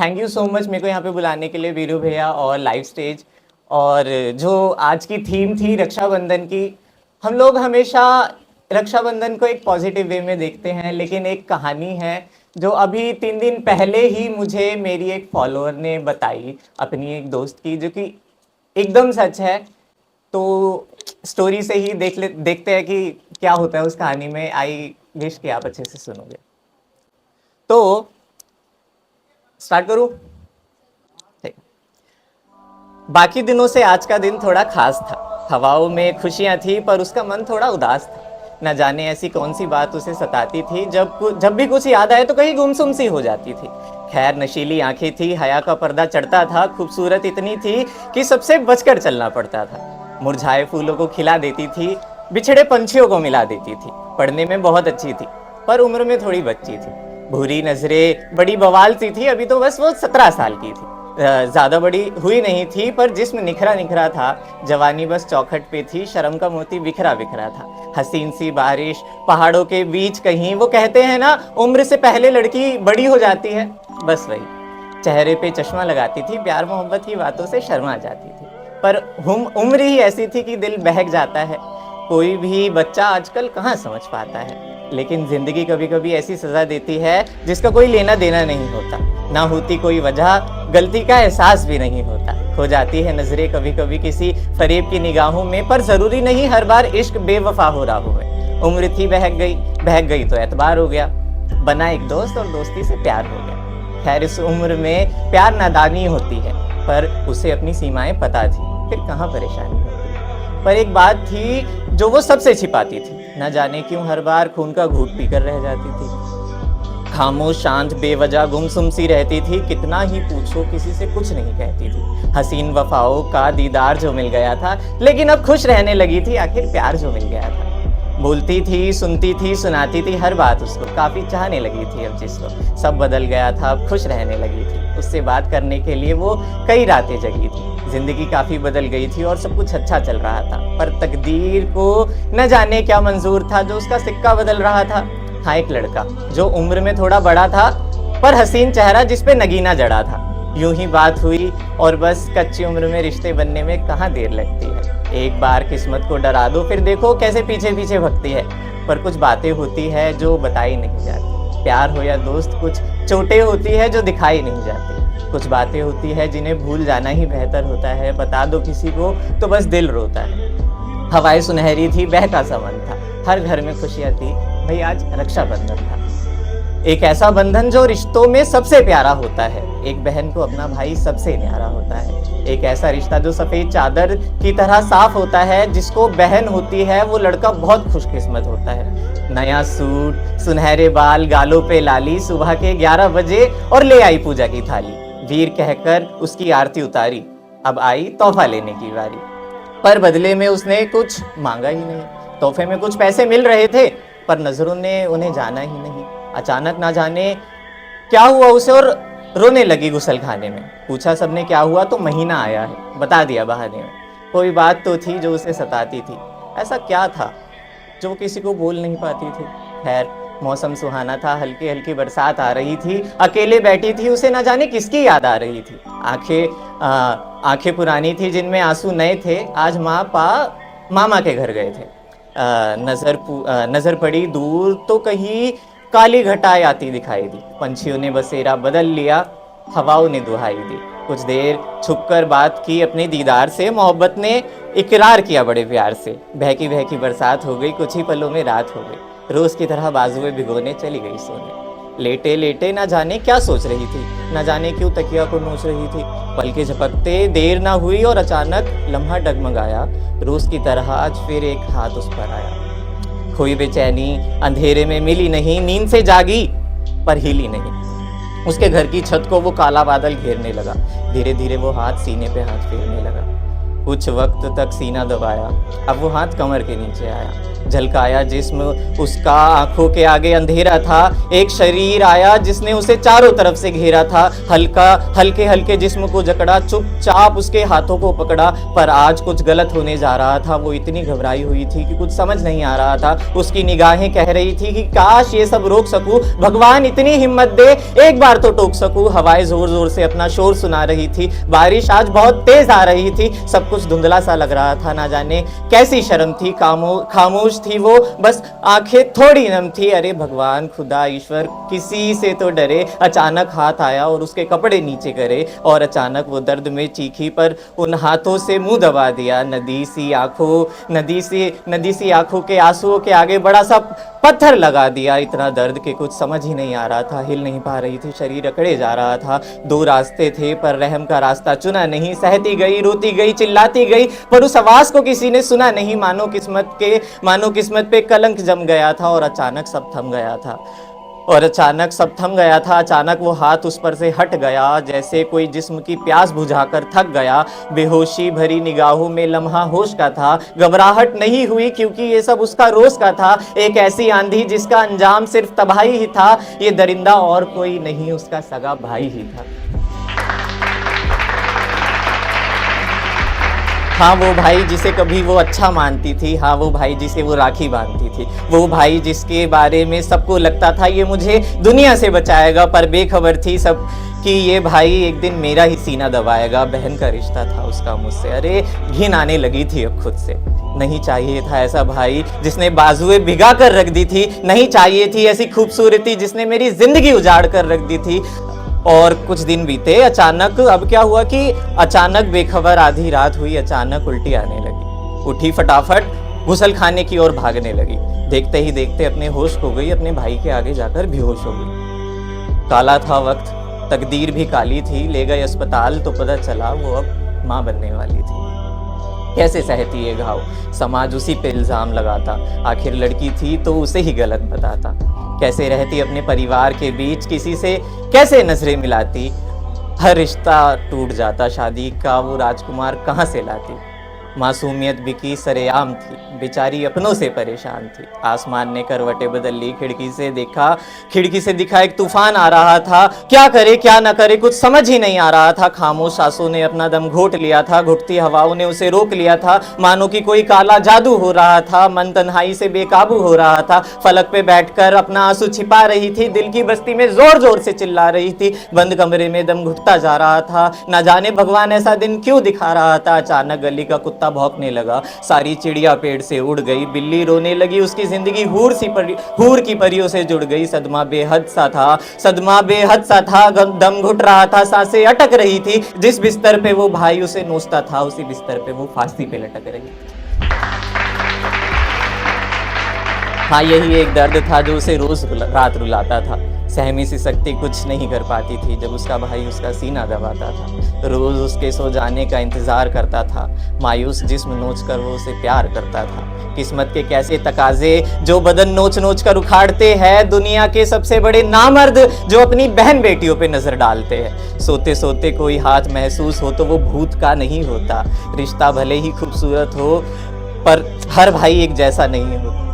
Thank you so much मेरे को यहाँ पे बुलाने के लिए वीरू भैया और लाइव स्टेज। और जो आज की थीम थी रक्षाबंधन की, हम लोग हमेशा रक्षाबंधन को एक पॉजिटिव वे में देखते हैं, लेकिन एक कहानी है जो अभी 3 दिन पहले ही मुझे मेरी एक फॉलोअर ने बताई, अपनी एक दोस्त की, जो कि एकदम सच है। तो स्टोरी से ही देखते हैं कि क्या होता है उस कहानी में। आई विश कि आप अच्छे से सुनोगे। तो स्टार्ट करूं? ठीक। बाकी दिनों से आज का दिन थोड़ा खास था। हवाओं में खुशियां थी पर उसका मन थोड़ा उदास था। न जाने ऐसी कौन सी बात उसे सताती थी, जब भी कुछ याद आए तो कहीं गुमसुम सी हो जाती थी। खैर, नशीली आंखें थी, हया का पर्दा चढ़ता था, खूबसूरत इतनी थी कि सबसे बचकर चलना पड़ता था। मुरझाए फूलों को खिला देती थी, बिछड़े पंछियों को मिला देती थी। पढ़ने में बहुत अच्छी थी पर उम्र में थोड़ी बच्ची थी। भूरी नजरें, बड़ी बवाल सी थी। अभी तो बस वो 17 साल की थी। ज्यादा बड़ी हुई नहीं थी पर जिस्म निखरा निखरा था। जवानी बस चौखट पे थी, शर्म का मोती बिखरा बिखरा था। हसीन सी बारिश पहाड़ों के बीच कहीं, वो कहते हैं ना उम्र से पहले लड़की बड़ी हो जाती है, बस वही। चेहरे पे चश्मा लगाती थी, प्यार मोहब्बत की बातों से शर्मा जाती थी। पर उम्र ही ऐसी थी कि दिल बहक जाता है। कोई भी बच्चा आजकल कहाँ समझ पाता है, लेकिन जिंदगी कभी कभी ऐसी सजा देती है जिसका कोई लेना देना नहीं होता। ना होती कोई वजह, गलती का एहसास भी नहीं होता। खो जाती है नजरें कभी कभी किसी फरेब की निगाहों में, पर जरूरी नहीं हर बार इश्क बेवफा हो राहों में। उम्र थी बहक गई तो एतबार हो गया। बना एक दोस्त और दोस्ती से प्यार हो गया। खैर, इस उम्र में प्यार नादानी होती है, पर उसे अपनी सीमाएं पता थी, फिर कहाँ परेशानी होती। पर एक बात थी जो वो सबसे छिपाती थी। न जाने क्यों हर बार खून का घूंट पीकर रह जाती थी। खामोश, शांत, बेवजह गुमसुम सी रहती थी। कितना ही पूछो किसी से कुछ नहीं कहती थी। हसीन वफाओं का दीदार जो मिल गया था, लेकिन अब खुश रहने लगी थी, आखिर प्यार जो मिल गया था। बोलती थी, सुनती थी, सुनाती थी हर बात उसको। काफी चाहने लगी थी अब जिसको। सब बदल गया था, अब खुश रहने लगी थी। उससे बात करने के लिए वो कई रातें जगी थी। जिंदगी काफी बदल गई थी और सब कुछ अच्छा चल रहा था, पर तकदीर को न जाने क्या मंजूर था जो उसका सिक्का बदल रहा था। हाँ, एक लड़का जो उम्र में थोड़ा बड़ा था, पर हसीन चेहरा जिस पे नगीना जड़ा था। यूं ही बात हुई और बस कच्ची उम्र में रिश्ते बनने में कहाँ देर लगती है। एक बार किस्मत को डरा दो, फिर देखो कैसे पीछे पीछे भगती है। पर कुछ बातें होती है जो बताई नहीं जाती। प्यार हो या दोस्त, कुछ चोटें होती है जो दिखाई नहीं जाती। कुछ बातें होती है जिन्हें भूल जाना ही बेहतर होता है। बता दो किसी को तो बस दिल रोता है। हवाएं सुनहरी थी, बहका सा मन था, हर घर में खुशियां थी। भाई, आज रक्षाबंधन था, एक ऐसा बंधन जो रिश्तों में सबसे प्यारा होता है। एक बहन को अपना भाई सबसे न्यारा होता है। एक ऐसा रिश्ता जो सफेद चादर की तरह साफ होता है। जिसको बहन होती है वो लड़का बहुत खुशकिस्मत होता है। नया सूट, सुनहरे बाल, गालों पे लाली, सुबह के 11 बजे और ले आई पूजा की थाली। वीर कहकर उसकी आरती उतारी, अब आई तोहफा लेने की बारी। पर बदले में उसने कुछ मांगा ही नहीं। तोहफे में कुछ पैसे मिल रहे थे, पर नजरों ने उन्हें जाना ही नहीं। अचानक ना जाने क्या हुआ उसे और रोने लगी गुसलखाने में। पूछा सबने क्या हुआ तो महीना आया है, बता दिया बहाने में। कोई बात तो थी जो उसे सताती थी। ऐसा क्या था जो किसी को बोल नहीं पाती थी। खैर, मौसम सुहाना था, हल्की हल्की बरसात आ रही थी। अकेले बैठी थी, उसे न जाने किसकी याद आ रही थी। आंखें पुरानी थी जिनमें आंसू नए थे। आज मामा के घर गए थे। नजर पड़ी दूर तो कहीं काली घटाएं आती दिखाई दी। पंछियों ने बसेरा बदल लिया, हवाओं ने दुहाई दी। कुछ देर छुपकर बात की अपने दीदार से। मोहब्बत ने इकरार किया बड़े प्यार से। बहकी बहकी बरसात हो गई, कुछ ही पलों में रात हो गई। रोज की तरह बाजुएं भिगोने चली गई सोने। लेटे लेटे ना जाने क्या सोच रही थी, ना जाने क्यों तकिया को नोच रही थी। पल के झपकते देर ना हुई और अचानक लम्हा डगमगाया। रोज की तरह आज फिर एक हाथ उस पर आया। खोई बेचैनी अंधेरे में मिली नहीं, नींद से जागी पर हिली नहीं। उसके घर की छत को वो काला बादल घेरने लगा। धीरे धीरे वो हाथ सीने पे हाथ फेरने लगा। कुछ वक्त तक सीना दबाया, अब वो हाथ कमर के नीचे आया। झलकाया जिस्म उसका, आंखों के आगे अंधेरा था। एक शरीर आया जिसने उसे चारों तरफ से घेरा था। हल्के हल्के जिस्म को जकड़ा, चुपचाप उसके हाथों को पकड़ा। पर आज कुछ गलत होने जा रहा था। वो इतनी घबराई हुई थी कि कुछ समझ नहीं आ रहा था। उसकी निगाहें कह रही थी कि काश ये सब रोक सकूं, भगवान इतनी हिम्मत दे, एक बार तो टोक सकूं। हवाएं जोर जोर से अपना शोर सुना रही थी। बारिश आज बहुत तेज आ रही थी। सब कुछ धुंधला सा लग रहा था। ना जाने कैसी शर्म थी। खामोश थी वो, बस आंखें थोड़ी नम थी। अरे भगवान, खुदा, ईश्वर, किसी से तो डरे। अचानक हाथ आया और उसके कपड़े नीचे करे, और अचानक वो दर्द में चीखी, पर उन हाथों से मुंह दबा दिया। नदी सी आंखों के आंसुओं के आगे बड़ा सा पत्थर लगा दिया। इतना दर्द के कुछ समझ ही नहीं आ रहा था। हिल नहीं पा रही थी, शरीर अकड़े जा रहा था। दो रास्ते थे पर रहम का रास्ता चुना नहीं। सहती गई, रोती गई, चिल्लाती गई, पर उस आवाज को किसी ने सुना नहीं। मानो किस्मत पे कलंक जम गया था, और अचानक सब थम गया था। अचानक वो हाथ उस पर से हट गया, जैसे कोई जिस्म की प्यास बुझाकर थक गया। बेहोशी भरी निगाहों में लम्हा होश का था। घबराहट नहीं हुई क्योंकि ये सब उसका रोज का था। एक ऐसी आंधी जिसका अंजाम सिर्फ तबाही ही था। ये दरिंदा और कोई नहीं, उसका सगा भाई ही था। हाँ, वो भाई जिसे कभी वो अच्छा मानती थी। हाँ, वो भाई जिसे वो राखी बांधती थी। वो भाई जिसके बारे में सबको लगता था ये मुझे दुनिया से बचाएगा, पर बेखबर थी सब कि ये भाई एक दिन मेरा ही सीना दबाएगा। बहन का रिश्ता था उसका मुझसे। अरे घिन आने लगी थी अब खुद से। नहीं चाहिए था ऐसा भाई जिसने बाजुएं भिगा कर रख दी थी। नहीं चाहिए थी ऐसी खूबसूरती जिसने मेरी जिंदगी उजाड़ कर रख दी थी। और कुछ दिन बीते। अचानक अब क्या हुआ कि अचानक बेखबर आधी रात हुई। अचानक उल्टी आने लगी। उठी, फटाफट गुसल खाने की ओर भागने लगी। देखते ही देखते अपने होश खो गई। अपने भाई के आगे जाकर बेहोश हो गई। काला था वक्त, तकदीर भी काली थी। ले गए अस्पताल तो पता चला वो अब माँ बनने वाली थी। कैसे सहती ये घाव, समाज उसी पे इल्जाम लगाता। आखिर लड़की थी तो उसे ही गलत बताता। कैसे रहती अपने परिवार के बीच, किसी से कैसे नजरें मिलाती। हर रिश्ता टूट जाता। शादी का वो राजकुमार कहाँ से लाती। मासूमियत बिकी सरेआम थी। बेचारी अपनों से परेशान थी। आसमान ने करवटें बदल ली। खिड़की से दिखा एक तूफान आ रहा था। क्या करे क्या न करे कुछ समझ ही नहीं आ रहा था। खामोश सांसों ने अपना दम घोट लिया था। घुटती हवाओं ने उसे रोक लिया था। मानो कि कोई काला जादू हो रहा था। मन तन्हाई से बेकाबू हो रहा था। फलक पे बैठकर अपना आंसू छिपा रही थी। दिल की बस्ती में जोर जोर से चिल्ला रही थी। बंद कमरे में दम घुटता जा रहा था। न जाने भगवान ऐसा दिन क्यों दिखा रहा था। अचानक गली का कुत्ता भौंकने लगा। सारी चिड़िया पेड़ से उड़ गई। बिल्ली रोने लगी। उसकी जिंदगी हूर की परियों से जुड़ गई। सदमा बेहद सा था। दम घुट रहा था। सांसें अटक रही थी। जिस बिस्तर पे वो भाई उसे नोचता था, उसी बिस्तर पे वो फांसी पे लटक रही। हाँ, यही एक दर्द था जो उसे रोज रात रुलाता था। सहमी सी शक्ति कुछ नहीं कर पाती थी जब उसका भाई उसका सीना दबाता था। रोज उसके सो जाने का इंतजार करता था। मायूस जिस्म नोच कर वो उसे प्यार करता था। किस्मत के कैसे तकाजे जो बदन नोच नोच कर उखाड़ते हैं। दुनिया के सबसे बड़े नामर्द जो अपनी बहन बेटियों पे नजर डालते हैं। सोते सोते कोई हाथ महसूस हो तो वो भूत का नहीं होता। रिश्ता भले ही खूबसूरत हो पर हर भाई एक जैसा नहीं होता।